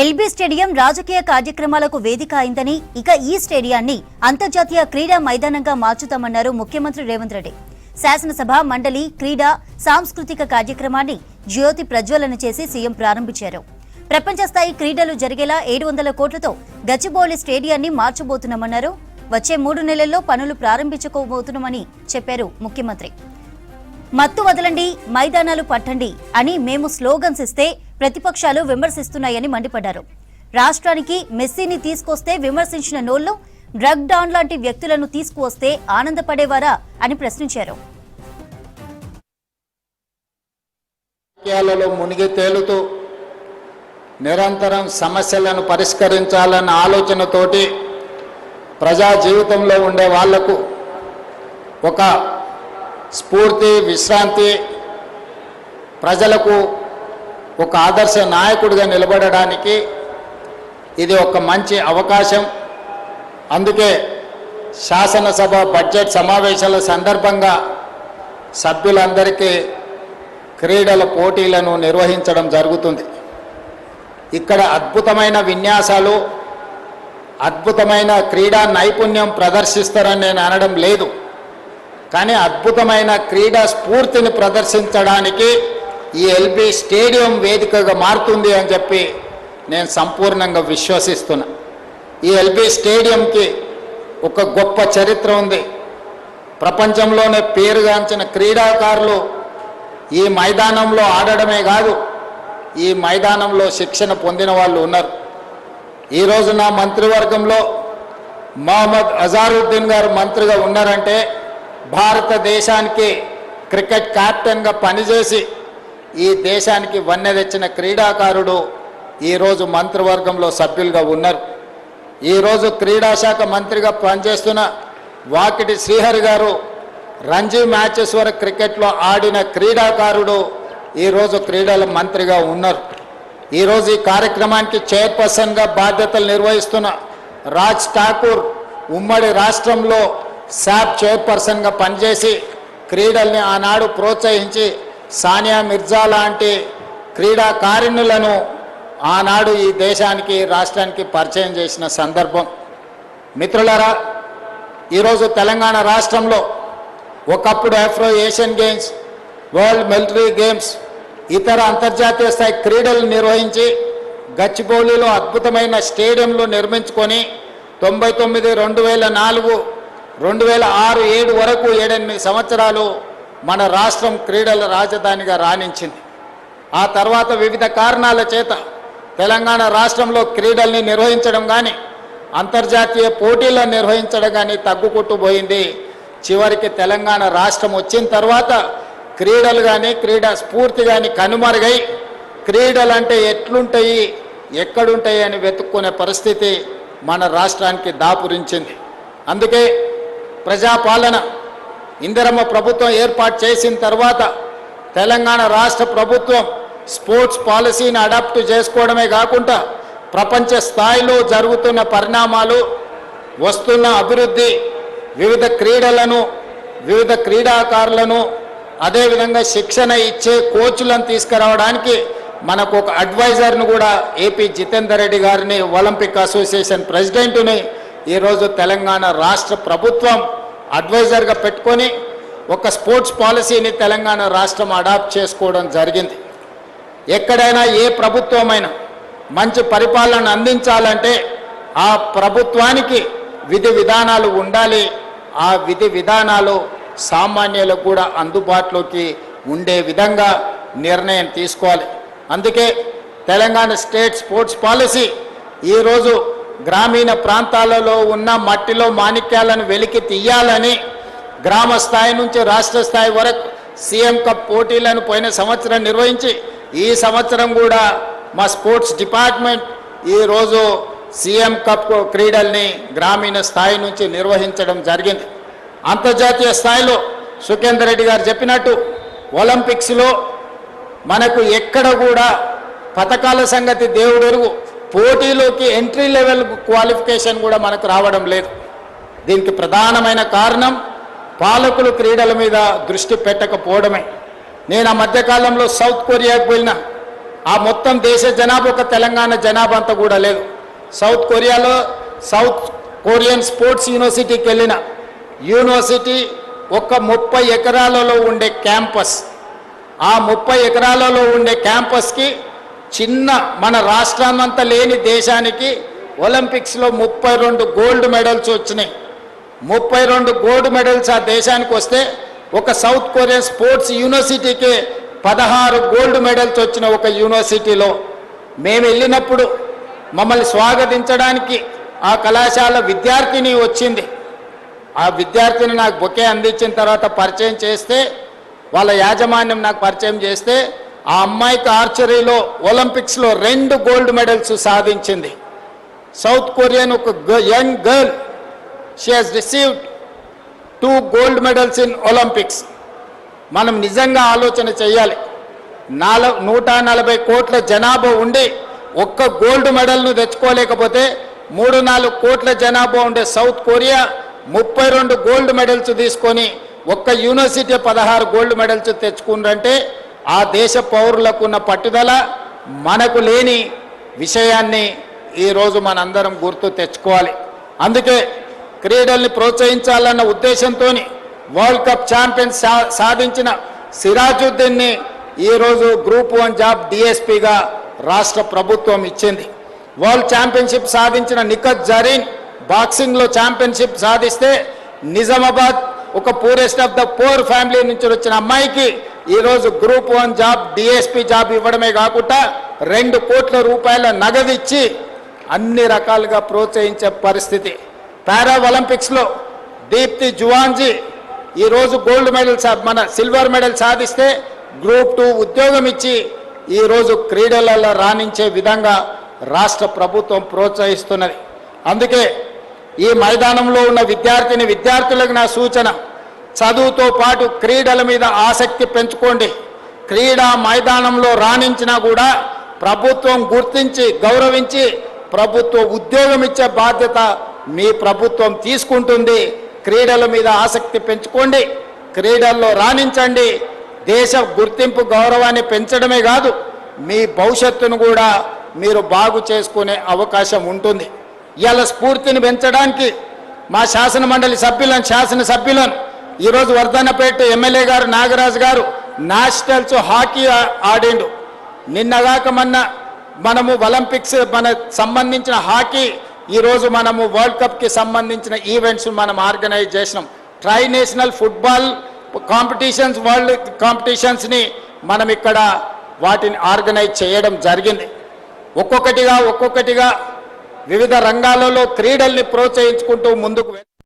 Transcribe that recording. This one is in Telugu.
ఎల్బీ స్టేడియం రాజకీయ కార్యక్రమాలకు వేదిక అయిందని, ఇక ఈ స్టేడియాన్ని అంతర్జాతీయ క్రీడా మైదానంగా మార్చుతామన్నారు ముఖ్యమంత్రి రేవంత్ రెడ్డి. శాసనసభ మండలి క్రీడా సాంస్కృతిక కార్యక్రమాన్ని జ్యోతి ప్రజ్వలన చేసి సీఎం ప్రారంభించారు. ప్రపంచ స్థాయి క్రీడలు జరిగేలా 700 కోట్లతో గచ్చిబౌలి స్టేడియాన్ని మార్చబోతున్నామన్నారు. వచ్చే 3 నెలల్లో పనులు ప్రారంభించుకోబోతున్నామని చెప్పారు ముఖ్యమంత్రి. మత్తు వదలండి, మైదానాలు పట్టండి అని మేము స్లోగన్స్ ఇస్తే ప్రతిపక్షాలు విమర్శిస్తున్నాయని మండిపడ్డారు. రాష్ట్రానికి మెస్సీని తీసుకొస్తే విమర్శించిన నోళ్లు డ్రగ్ డాన్ లాంటి వ్యక్తులను తీసుకువస్తే ఆనందపడేవారా అని ప్రశ్నించారు. మునిగి తేలుతూ నిరంతరం సమస్యలను పరిష్కరించాలన్న ఆలోచనతోటి ప్రజా జీవితంలో ఉండే వాళ్లకు ఒక స్ఫూర్తి, విశ్రాంతి, ప్రజలకు ఒక ఆదర్శ నాయకుడిగా నిలబడడానికి ఇది ఒక మంచి అవకాశం. అందుకే శాసనసభ బడ్జెట్ సమావేశాల సందర్భంగా సభ్యులందరికీ క్రీడల పోటీలను నిర్వహించడం జరుగుతుంది. ఇక్కడ అద్భుతమైన విన్యాసాలు, అద్భుతమైన క్రీడా నైపుణ్యం ప్రదర్శిస్తారని నేను అనడం లేదు, కానీ అద్భుతమైన క్రీడా స్ఫూర్తిని ప్రదర్శించడానికి ఈ ఎల్బీ స్టేడియం వేదికగా మారుతుంది అని చెప్పి నేను సంపూర్ణంగా విశ్వసిస్తున్నా. ఈ ఎల్బీ స్టేడియంకి ఒక గొప్ప చరిత్ర ఉంది. ప్రపంచంలోనే పేరుగాంచిన క్రీడాకారులు ఈ మైదానంలో ఆడడమే కాదు, ఈ మైదానంలో శిక్షణ పొందిన వాళ్ళు ఉన్నారు. ఈరోజు నా మంత్రివర్గంలో మహమ్మద్ అజారుద్దీన్ గారు మంత్రిగా ఉన్నారంటే భారతదేశానికి క్రికెట్ కెప్టెన్గా పనిచేసి ఈ దేశానికి వన్నె తెచ్చిన క్రీడాకారుడు ఈరోజు మంత్రివర్గంలో సభ్యులుగా ఉన్నారు. ఈరోజు క్రీడాశాఖ మంత్రిగా పనిచేస్తున్న వాకిటి శ్రీహరి గారు రంజీ మ్యాచెస్ వరకు క్రికెట్లో ఆడిన క్రీడాకారుడు ఈరోజు క్రీడల మంత్రిగా ఉన్నారు. ఈరోజు ఈ కార్యక్రమానికి చైర్పర్సన్గా బాధ్యతలు నిర్వహిస్తున్న రాజ్ ఠాకూర్ ఉమ్మడి రాష్ట్రంలో శాప్ చైర్పర్సన్గా పనిచేసి క్రీడల్ని ఆనాడు ప్రోత్సహించి సానియా మిర్జా లాంటి క్రీడాకారిణులను ఆనాడు ఈ దేశానికి, రాష్ట్రానికి పరిచయం చేసిన సందర్భం. మిత్రులారా, ఈరోజు తెలంగాణ రాష్ట్రంలో ఒకప్పుడు Afro Asian games, world military games, ఇతర అంతర్జాతీయ స్థాయి క్రీడలు నిర్వహించి గచ్చిబౌలిలో అద్భుతమైన స్టేడియంలు నిర్మించుకొని 99, 2004, 2006, 2007 వరకు 7-8 సంవత్సరాలు మన రాష్ట్రం క్రీడల రాజధానిగా రాణించింది. ఆ తర్వాత వివిధ కారణాల చేత తెలంగాణ రాష్ట్రంలో క్రీడల్ని నిర్వహించడం కానీ, అంతర్జాతీయ పోటీలను నిర్వహించడం కానీ తగ్గుకుంటూ పోయింది. చివరికి తెలంగాణ రాష్ట్రం వచ్చిన తర్వాత క్రీడలు కానీ, క్రీడా స్ఫూర్తి కానీ కనుమరుగై క్రీడలు అంటే ఎట్లుంటాయి, ఎక్కడుంటాయి అని వెతుక్కునే పరిస్థితి మన రాష్ట్రానికి దాపురించింది. అందుకే ప్రజాపాలన ఇందిరమ్మ ప్రభుత్వం ఏర్పాటు చేసిన తర్వాత తెలంగాణ రాష్ట్ర ప్రభుత్వం స్పోర్ట్స్ పాలసీని అడాప్ట్ చేసుకోవడమే కాకుండా ప్రపంచ స్థాయిలో జరుగుతున్న పరిణామాలు, వస్తున్న అభివృద్ధి, వివిధ క్రీడలను, వివిధ క్రీడాకారులను, అదేవిధంగా శిక్షణ ఇచ్చే కోచ్లను తీసుకురావడానికి మనకు ఒక అడ్వైజర్ను కూడా ఏపీ జితేందర్ రెడ్డి గారిని, ఒలింపిక్ అసోసియేషన్ ప్రెసిడెంట్ని ఈరోజు తెలంగాణ రాష్ట్ర ప్రభుత్వం అడ్వైజర్గా పెట్టుకొని ఒక స్పోర్ట్స్ పాలసీని తెలంగాణ రాష్ట్రం అడాప్ట్ చేసుకోవడం జరిగింది. ఎక్కడైనా ఏ ప్రభుత్వమైనా మంచి పరిపాలన అందించాలంటే ఆ ప్రభుత్వానికి విధి విధానాలు ఉండాలి. ఆ విధి విధానాలు సామాన్యులకు కూడా అందుబాటులోకి ఉండే విధంగా నిర్ణయం తీసుకోవాలి. అందుకే తెలంగాణ స్టేట్ స్పోర్ట్స్ పాలసీ ఈరోజు గ్రామీణ ప్రాంతాలలో ఉన్న మట్టిలో మాణిక్యాలను వెలికి తీయాలని గ్రామ స్థాయి నుంచి రాష్ట్ర స్థాయి వరకు సీఎం కప్ పోటీలను పోయిన సంవత్సరం నిర్వహించి, ఈ సంవత్సరం కూడా మా స్పోర్ట్స్ డిపార్ట్మెంట్ ఈరోజు సీఎం కప్ క్రీడల్ని గ్రామీణ స్థాయి నుంచి నిర్వహించడం జరిగింది. అంతర్జాతీయ స్థాయిలో సుఖేందర్ రెడ్డి గారు చెప్పినట్టు ఒలింపిక్స్లో మనకు ఎక్కడ కూడా పథకాల సంగతి దేవుడెరుగు, పోటీలోకి ఎంట్రీ లెవెల్ క్వాలిఫికేషన్ కూడా మనకు రావడం లేదు. దీనికి ప్రధానమైన కారణం పాలకులు క్రీడల మీద దృష్టి పెట్టకపోవడమే. నేను ఆ మధ్యకాలంలో సౌత్ కొరియాకు వెళ్ళిన ఆ మొత్తం దేశ జనాభా ఒక తెలంగాణ జనాభా అంతా కూడా లేదు. సౌత్ కొరియాలో సౌత్ కొరియన్ స్పోర్ట్స్ యూనివర్సిటీకి వెళ్ళిన యూనివర్సిటీ ఒక 30 ఎకరాలలో ఉండే క్యాంపస్. ఆ 30 ఎకరాలలో ఉండే క్యాంపస్కి చిన్న మన రాష్ట్రాన్నంతా లేని దేశానికి ఒలింపిక్స్లో 32 గోల్డ్ మెడల్స్ వచ్చినాయి. 32 గోల్డ్ మెడల్స్ ఆ దేశానికి వస్తే ఒక సౌత్ కొరియన్ స్పోర్ట్స్ యూనివర్సిటీకి 16 గోల్డ్ మెడల్స్ వచ్చిన ఒక యూనివర్సిటీలో మేము వెళ్ళినప్పుడు మమ్మల్ని స్వాగతించడానికి ఆ కళాశాల విద్యార్థిని వచ్చింది. ఆ విద్యార్థిని నాకు బొకే అందించిన తర్వాత పరిచయం చేస్తే, వాళ్ళ యాజమాన్యం నాకు పరిచయం చేస్తే, ఆ అమ్మాయికి ఆర్చరీలో ఒలింపిక్స్లో 2 గోల్డ్ మెడల్స్ సాధించింది. సౌత్ కొరియన్ ఒక young girl, she has received 2 gold medals in Olympics. మనం నిజంగా ఆలోచన చేయాలి. 140 కోట్ల జనాభా ఉండి ఒక్క గోల్డ్ మెడల్ను తెచ్చుకోలేకపోతే 3-4 కోట్ల జనాభా ఉండే సౌత్ కొరియా 32 గోల్డ్ మెడల్స్ తీసుకొని ఒక్క యూనివర్సిటీ 16 గోల్డ్ మెడల్స్ తెచ్చుకుందంటే ఆ దేశ పౌరులకు ఉన్న పట్టుదల మనకు లేని విషయాన్ని ఈరోజు మనందరం గుర్తు తెచ్చుకోవాలి. అందుకే క్రీడల్ని ప్రోత్సహించాలన్న ఉద్దేశంతో వరల్డ్ కప్ ఛాంపియన్ సాధించిన సిరాజుద్దీన్ని ఈరోజు గ్రూప్ 1 జాబ్ డిఎస్పీగా రాష్ట్ర ప్రభుత్వం ఇచ్చింది. వరల్డ్ ఛాంపియన్షిప్ సాధించిన నిఖత్ జరీన్ బాక్సింగ్లో ఛాంపియన్షిప్ సాధిస్తే నిజామాబాద్ ఒక poorest of the poor family నుంచి వచ్చిన అమ్మాయికి ఈరోజు గ్రూప్ 1 జాబ్ డిఎస్పీ జాబ్ ఇవ్వడమే కాకుండా 2 కోట్ల రూపాయల నగదు ఇచ్చి అన్ని రకాలుగా ప్రోత్సహించే పరిస్థితి. పారా ఒలింపిక్స్లో దీప్తి జువాన్జీ ఈరోజు గోల్డ్ మెడల్ మన సిల్వర్ మెడల్ సాధిస్తే గ్రూప్ 2 ఉద్యోగం ఇచ్చి ఈరోజు క్రీడలలో రాణించే విధంగా రాష్ట్ర ప్రభుత్వం ప్రోత్సహిస్తున్నది. అందుకే ఈ మైదానంలో ఉన్న విద్యార్థులకు నా సూచన, చదువుతో పాటు క్రీడల మీద ఆసక్తి పెంచుకోండి. క్రీడా మైదానంలో రాణించినా కూడా ప్రభుత్వం గుర్తించి గౌరవించి ప్రభుత్వ ఉద్యోగం ఇచ్చే బాధ్యత మీ ప్రభుత్వం తీసుకుంటుంది. క్రీడల మీద ఆసక్తి పెంచుకోండి, క్రీడల్లో రాణించండి. దేశ గుర్తింపు గౌరవాన్ని పెంచడమే కాదు, మీ భవిష్యత్తును కూడా మీరు బాగు చేసుకునే అవకాశం ఉంటుంది. ఇవాళ స్ఫూర్తిని పెంచడానికి మా శాసనసభ్యులను ఈరోజు వర్ధన్నపేట ఎమ్మెల్యే గారు నాగరాజు గారు నేషనల్స్ హాకీ ఆడిండు. నిన్నగాక మనము ఒలింపిక్స్ సంబంధించిన హాకీ, ఈరోజు మనము వరల్డ్ కప్కి సంబంధించిన ఈవెంట్స్ మనం ఆర్గనైజ్ చేసినాం. Tri national football competitions, world కాంపిటీషన్స్ని మనం ఇక్కడ వాటిని ఆర్గనైజ్ చేయడం జరిగింది. ఒక్కొక్కటిగా వివిధ రంగాలలో క్రీడల్ని ప్రోత్సహించుకుంటూ ముందుకు